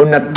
29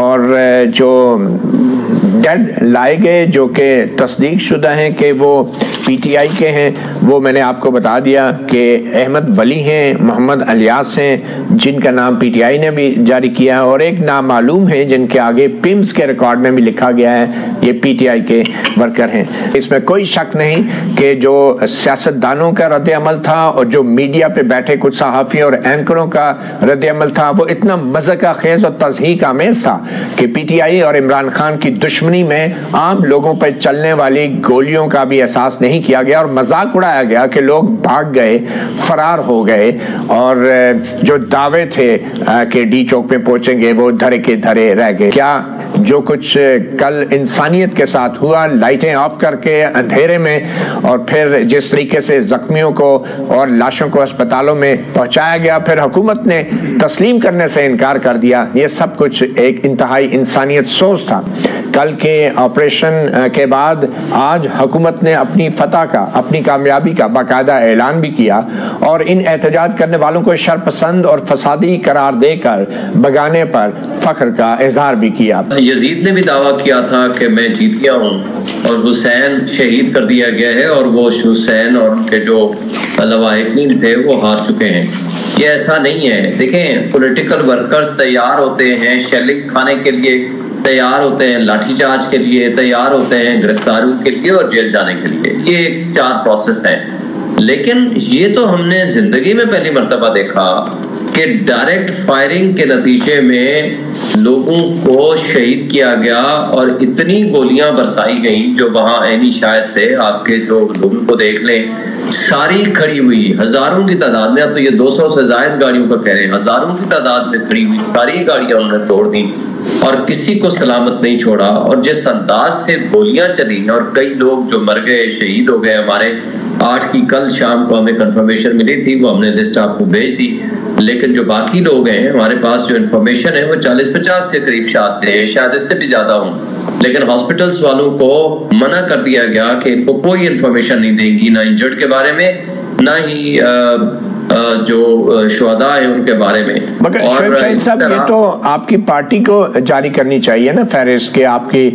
اور جو ڈیڈ لائے گئے جو کہ تصدیق شدہ ہیں کہ وہ پی ٹی آئی کے ہیں، وہ میں نے آپ کو بتا دیا کہ احمد ولی ہیں، محمد الیاس ہیں جن کا نام پی ٹی آئی نے بھی جاری کیا ہے، اور ایک نامعلوم ہیں جن کے آگے پیمز کے ریکارڈ میں بھی لکھا گیا ہے یہ پی ٹی آئی کے ورکر ہیں۔ اس میں کوئی شک نہیں کہ جو سیاستدانوں کا رد عمل تھا اور جو میڈیا پہ بیٹھے کچھ صحافی اور اینکروں کا رد عمل تھا وہ اتنا مذاق خیز اور تضحیک آمیز تھا کہ پی ٹی آئی اور عمران خان کی دشمنی میں عام لوگوں پر چلنے والی گولیوں کا بھی احساس نہیں کیا گیا اور مذاق اڑایا گیا کہ لوگ بھاگ گئے، فرار ہو گئے، اور جو دعوے تھے کہ ڈی چوک پہ پہنچیں گے وہ دھرے کے دھرے رہ گئے۔ کیا جو کچھ کل انسانیت کے ساتھ ہوا، لائٹیں آف کر کے اندھیرے میں، اور پھر جس طریقے سے زخمیوں کو اور لاشوں کو اسپتالوں میں پہنچایا گیا، پھر حکومت نے تسلیم کرنے سے انکار کر دیا، یہ سب کچھ ایک انتہائی انسانیت سوز تھا۔ کل کے آپریشن کے بعد آج حکومت نے اپنی فتح کا، اپنی کامیابی کا باقاعدہ اعلان بھی کیا، اور ان احتجاج کرنے والوں کو شرپسند اور فسادی قرار دے کر بگانے پر فخر کا اظہار بھی کیا۔ یزید نے بھی دعویٰ کیا تھا کہ میں جیت گیا ہوں، اور حسین شہید کر دیا گیا ہے، اور وہ حسین اور ان کے جو لواحقین تھے وہ ہار چکے ہیں۔ یہ ایسا نہیں ہے۔ دیکھیں، پولیٹیکل ورکرز تیار ہوتے ہیں شیلنگ کھانے کے لیے، تیار ہوتے ہیں لاٹھی چارج کے لیے، تیار ہوتے ہیں گرفتاریوں کے لیے اور جیل جانے کے لیے، یہ 4 پروسیس ہیں۔ لیکن یہ تو ہم نے زندگی میں پہلی مرتبہ دیکھا کہ ڈائریکٹ فائرنگ کے نتیجے میں لوگوں کو شہید کیا گیا، اور اتنی گولیاں برسائی گئیں جو وہاں عینی شاہد تھے۔ آپ کے جو لوگوں کو دیکھ لیں، ساری کھڑی ہوئی ہزاروں کی تعداد میں، اب تو یہ 200 سے زائد گاڑیوں کا کہہ رہے ہیں، ہزاروں کی تعداد میں کھڑی ہوئی ساری گاڑیاں انہوں نے توڑ دیں اور کسی کو سلامت نہیں چھوڑا۔ اور جس انداز سے گولیاں چلی اور کئی لوگ جو مر گئے، شہید ہو گئے، ہمارے 8 کی کل شام کو ہمیں کنفرمیشن ملی تھی، وہ ہم نے لسٹ آپ کو بھیج دی، لیکن جو باقی لوگ ہیں ہمارے پاس جو انفارمیشن ہے وہ 40-50 کے قریب شاید اس سے بھی زیادہ ہوں، لیکن ہاسپٹلز والوں کو منع کر دیا گیا کہ ان کو کوئی انفارمیشن نہیں دیں گی، نہ انجرڈ کے بارے میں، نہ ہی جو شہداء ہیں ان کے بارے میں۔ مگر شعیب شاہین صاحب، یہ تو آپ کی پارٹی کو جاری کرنی چاہیے نا فہرست، کہ آپ کی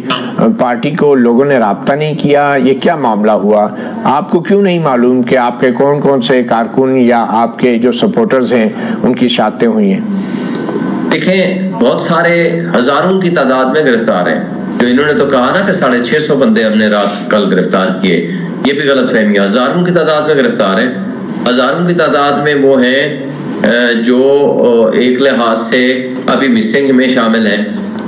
پارٹی کو لوگوں نے رابطہ نہیں کیا، یہ کیا معاملہ ہوا؟ آپ کو کیوں نہیں معلوم کہ آپ کے کون کون سے کارکن یا آپ کے جو سپورٹرز ہیں ان کی شہادتیں ہوئی ہیں؟ دیکھیں، بہت سارے ہزاروں کی تعداد میں گرفتار ہیں، جو انہوں نے تو کہا نا کہ 650 بندے ہم نے رات کل گرفتار کیے، یہ بھی غلط فہمی ہے۔ ہزاروں کی تعداد میں گرفتار ہیں، ہزاروں کی تعداد میں وہ ہیں جو ایک لحاظ سے ابھی مسنگ میں شامل ہیں،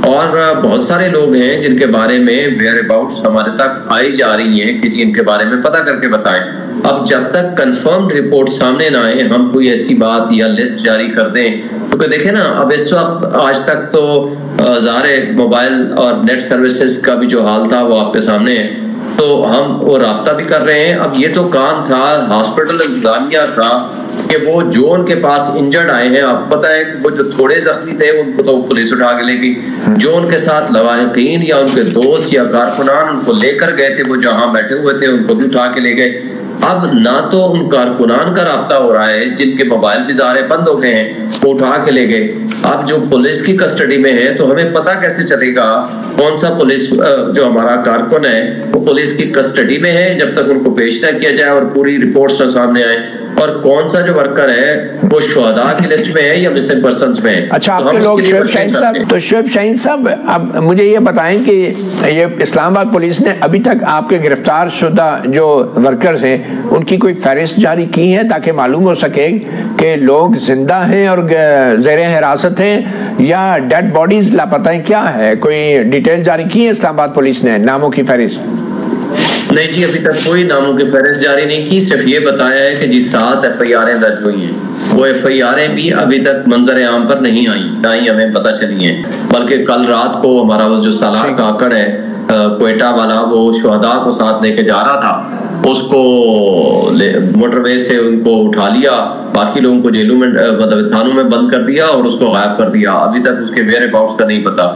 اور بہت سارے لوگ ہیں جن کے بارے میں ویئر اباؤٹس ہمارے تک آئی جا رہی ہیں کہ ان کے بارے میں پتہ کر کے بتائیں۔ اب جب تک کنفرمڈ رپورٹ سامنے نہ آئے ہم کوئی ایسی بات یا لسٹ جاری کر دیں، کیونکہ دیکھیں نا، اب اس وقت آج تک تو ظاہر موبائل اور نیٹ سروسز کا بھی جو حال تھا وہ آپ کے سامنے ہے، تو ہم وہ رابطہ بھی کر رہے ہیں۔ اب یہ تو کام تھا ہاسپٹل انتظامیہ کا کہ وہ جو ان کے پاس انجرڈ آئے ہیں، آپ پتہ ہے کہ وہ جو تھوڑے زخمی تھے ان کو تو پولیس اٹھا کے لے گئی، جو ان کے ساتھ لواحقین یا ان کے دوست یا کارکنان ان کو لے کر گئے تھے، وہ جہاں بیٹھے ہوئے تھے ان کو بھی اٹھا کے لے گئے۔ اب نہ تو ان کارکنان کا رابطہ ہو رہا ہے جن کے موبائل بھی ظاہر بند ہو گئے ہیں، وہ اٹھا کے لے گئے۔ اب جو پولیس کی کسٹڈی میں ہے تو ہمیں پتہ کیسے چلے گا کون سا پولیس جو ہمارا کارکن ہے وہ پولیس کی کسٹڈی میں ہے جب تک ان کو پیش نہ کیا جائے اور پوری رپورٹس نہ سامنے آئے، اور کون سا جو ورکر ہے وہ شہداء کی لسٹ میں ہے یا مسنگ پرسنز میں ہے۔ اچھا، آپ کے لوگ شعیب شاہین صاحب، تو شعیب شاہین صاحب اب مجھے یہ بتائیں کہ یہ اسلام آباد پولیس نے ابھی تک آپ کے گرفتار شدہ جو ورکرز ہیں ان کی کوئی فہرست جاری کی ہے تاکہ معلوم ہو سکے کہ لوگ زندہ ہیں اور زیر حراست ہیں یا ڈیڈ باڈیز لاپتہ ہیں؟ کیا ہے، کوئی ڈیٹیل جاری کی ہے اسلام آباد پولیس نے، ناموں کی فہرست؟ نہیں جی، ابھی تک کوئی ناموں کی فہرست جاری نہیں کی، صرف یہ بتایا ہے کہ 7 FIR درج ہوئی ہیں۔ وہ FIR بھی ابھی تک منظر عام پر نہیں آئیں، نہ ہی ہمیں پتہ چلی ہیں، بلکہ کل رات کو ہمارا وہ جو سالار کاکڑ ہے کوئٹہ والا، وہ شہداء کو ساتھ لے کے جا رہا تھا، اس کو موٹر وے سے ان کو اٹھا لیا، باقی لوگوں کو جیلوں میں تھانوں میں بند کر دیا اور اس کو غائب کر دیا۔ ابھی تک اس کے ویئر اباؤٹس کا نہیں پتا۔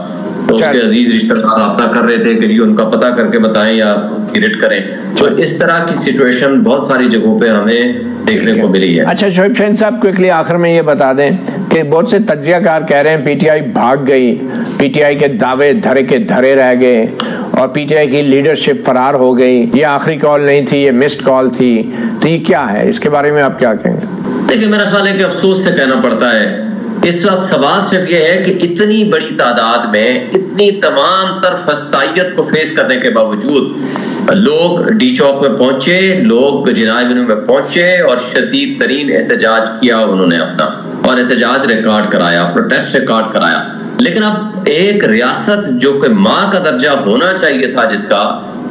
تو اس کے عزیز رشتہ دار رابطہ کر رہے تھے کہ جی ان کا پتہ کر کے بتائیں یا ریٹ کریں. تو اس طرح کی سچویشن بہت ساری جگہوں پہ ہمیں دیکھنے کو ملی ہے. اچھا شعیب شاہین صاحب کوئکلی آخر میں یہ بتا دیں کہ بہت سے تجزیہ کار کہہ رہے ہیں پی ٹی آئی بھاگ گئی, پی ٹی آئی کے دعوے دھرے کے دھرے رہ گئے اور پی ٹی آئی کی لیڈرشپ فرار ہو گئی, یہ آخری کال نہیں تھی, یہ مسڈ کال تھی. تو یہ کیا ہے, اس کے بارے میں آپ کیا کہیں گے؟ دیکھیں میرا خیال ہے کہ افسوس سے کہنا پڑتا ہے اس وقت سوال صرف یہ ہے کہ اتنی بڑی تعداد میں اتنی تمام تر فسطائیت کو فیس کرنے کے باوجود لوگ ڈی چوک میں پہنچے, لوگ جناح ایونیو میں پہنچے اور شدید ترین احتجاج کیا انہوں نے اپنا, اور احتجاج ریکارڈ کرایا, پروٹیسٹ ریکارڈ کرایا. لیکن اب ایک ریاست جو کہ ماں کا درجہ ہونا چاہیے تھا جس کا,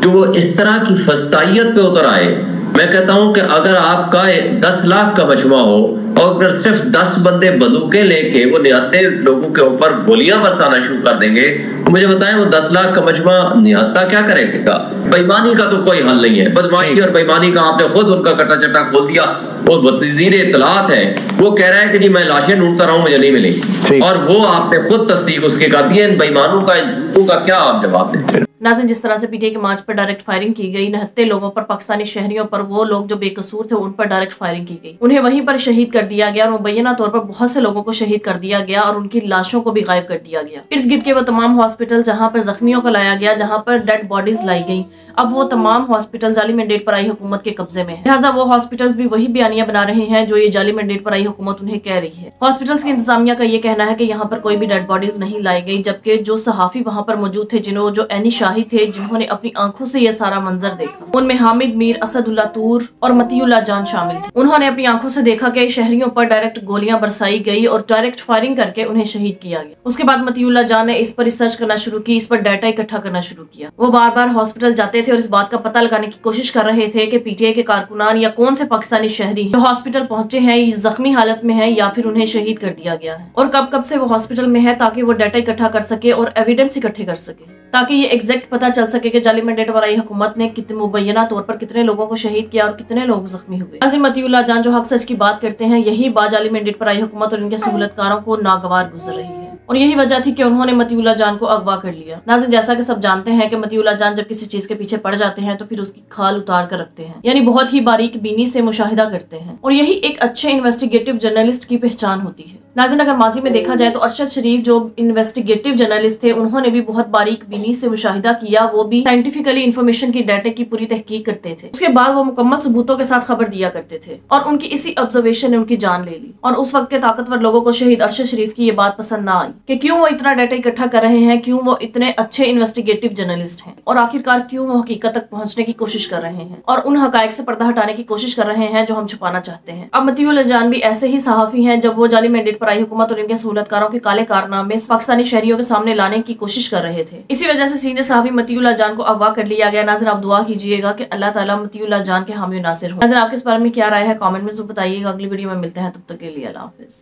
جو وہ اس طرح کی فسطائیت پہ اتر آئے. میں کہتا ہوں کہ اگر آپ کا 10 لاکھ کا مجمع ہو اور اگر صرف 10 بندے بندوقیں لے کے وہ نہتے لوگوں کے اوپر گولیاں برسانا شروع کر دیں گے, تو مجھے بتائیں وہ 10 لاکھ کا مجمع نہتا کیا کرے گا؟ بےایمانی کا تو کوئی حل نہیں ہے. بدماشی اور بےایمانی کا آپ نے خود ان کا کٹا چٹا کھول دیا. وہ وزیر اطلاعات ہے, وہ کہہ رہا ہے کہ جی میں لاشیں ڈھونڈتا رہا ہوں مجھے نہیں ملی, اور وہ آپ نے خود تصدیق اس کی کر دی ہے. ان بےایمانوں کا, ان جھوٹوں کا کیا آپ جواب دیں؟ ناظرین, جس طرح سے پی ٹی آئی کے مارچ پر ڈائریکٹ فائرنگ کی گئی, نہتے لوگوں پر, پاکستانی شہریوں پر, وہ لوگ جو بے قصور تھے ان پر ڈائریکٹ فائرنگ کی گئی, انہیں وہیں پر شہید کر دیا گیا اور مبینہ طور پر بہت سے لوگوں کو شہید کر دیا گیا اور ان کی لاشوں کو بھی غائب کر دیا گیا. ارد گرد کے وہ تمام ہاسپٹل جہاں پر زخمیوں کو لایا گیا, جہاں پر ڈیڈ باڈیز لائی گئی, اب وہ تمام ہاسپٹل جعلی مینڈیٹ پر آئی حکومت کے قبضے میں ہیں. لہٰذا وہ ہاسپٹلز بھی وہی بیانیہ بنا رہے ہیں جو یہ جعلی مینڈیٹ پر آئی حکومت انہیں کہہ رہی ہے. ہاسپٹلز کی انتظامیہ کا یہ کہنا ہے کہ یہاں پر کوئی بھی ڈیڈ باڈیز نہیں لائی گئی, جبکہ جو صحافی وہاں پر موجود تھے, جو عینی شاہد تھے, جنہوں نے اپنی آنکھوں سے یہ سارا منظر دیکھا, ان میں حامد میر, اسد اللہ تور اور متی اللہ جان شامل تھے. انہوں نے اپنی آنکھوں سے دیکھا کہ شہریوں پر ڈائریکٹ گولیاں برسائی گئی اور ڈائریکٹ فائرنگ کر کے انہیں شہید کیا گیا. اس کے بعد متی اللہ جان نے اس پر ریسرچ کرنا شروع کی, اس پر ڈیٹا اکٹھا کرنا شروع کیا. وہ بار بار ہاسپٹل جاتے تھے اور اس بات کا پتہ لگانے کی کوشش کر رہے تھے کہ پی ٹی آئی کے کارکنان یا کون سے پاکستانی شہری جو ہاسپٹل پہنچے ہیں زخمی حالت میں ہیں یا پھر انہیں شہید کر دیا گیا ہے, اور کب سے وہ ہاسپٹل میں ہے, تاکہ وہ ڈیٹا اکٹھا کر سکے اور ایویڈنس اکٹھے کر سکے, تاکہ یہ ایگزیکٹ پتہ چل سکے کہ جعلی مینڈیٹ پر آئی حکومت نے مبینہ طور پر کتنے لوگوں کو شہید کیا اور کتنے لوگ زخمی ہوئے. ناظرین, متی اللہ جان جو حق سچ کی بات کرتے ہیں, یہی بات جعلی مینڈیٹ پر آئی حکومت اور ان کے سہولت کاروں کو ناگوار گزر رہی ہے, اور یہی وجہ تھی کہ انہوں نے متی اللہ جان کو اغوا کر لیا. ناظرین, جیسا کہ سب جانتے ہیں کہ متی اللہ جان جب کسی چیز کے پیچھے پڑ جاتے ہیں تو پھر اس کی کھال اتار کر رکھتے ہیں, یعنی بہت ہی باریک بینی سے مشاہدہ کرتے ہیں, اور یہی ایک اچھے انویسٹیگیٹو جرنلسٹ کی پہچان ہوتی ہے. ناظرین, اگر ماضی میں دیکھا جائے تو ارشد شریف جو انویسٹیگیٹو جرنلسٹ تھے, انہوں نے بھی بہت باریک بینی سے مشاہدہ کیا, وہ بھی سائنٹیفکلی انفارمیشن کی ڈیٹا کی پوری تحقیق کرتے تھے. اس کے بعد وہ مکمل ثبوتوں کے ساتھ خبر دیا کرتے تھے, اور ان کی اسی آبزرویشن نے ان کی جان لے لی. اور اس وقت کے طاقتور لوگوں کو شہید ارشد شریف کی یہ بات پسند نہ آئی کہ کیوں وہ اتنا ڈیٹا اکٹھا کر رہے ہیں, کیوں وہ اتنے اچھے انویسٹیگیٹو جرنلسٹ ہیں, اور آخرکار کیوں وہ حقیقت تک پہنچنے کی کوشش کر رہے ہیں اور ان حقائق سے پردہ ہٹانے کی کوشش کر رہے ہیں جو ہم چھپانا چاہتے ہیں. اب متی اللہ جان بھی ایسے ہی صحافی ہیں جب وہ جعلی مینڈیٹ پر آئی حکومت اور ان کے سہولت کاروں کے کالے کارنامے پاکستانی شہریوں کے سامنے لانے کی کوشش کر رہے تھے. اسی وجہ سے سینئر صحافی متی اللہ جان کو اغوا کر لیا گیا. ناظرین, آپ دعا کیجیے گا کہ اللہ تعالیٰ متی اللہ جان کے حامی و ناصر ہوں. ناظرین, آپ کے اس بارے میں کیا رائے ہے کامنٹ میں ضرور بتائیے گا. اگلی ویڈیو میں ملتے ہیں, تب تک کے لیے اللہ حافظ.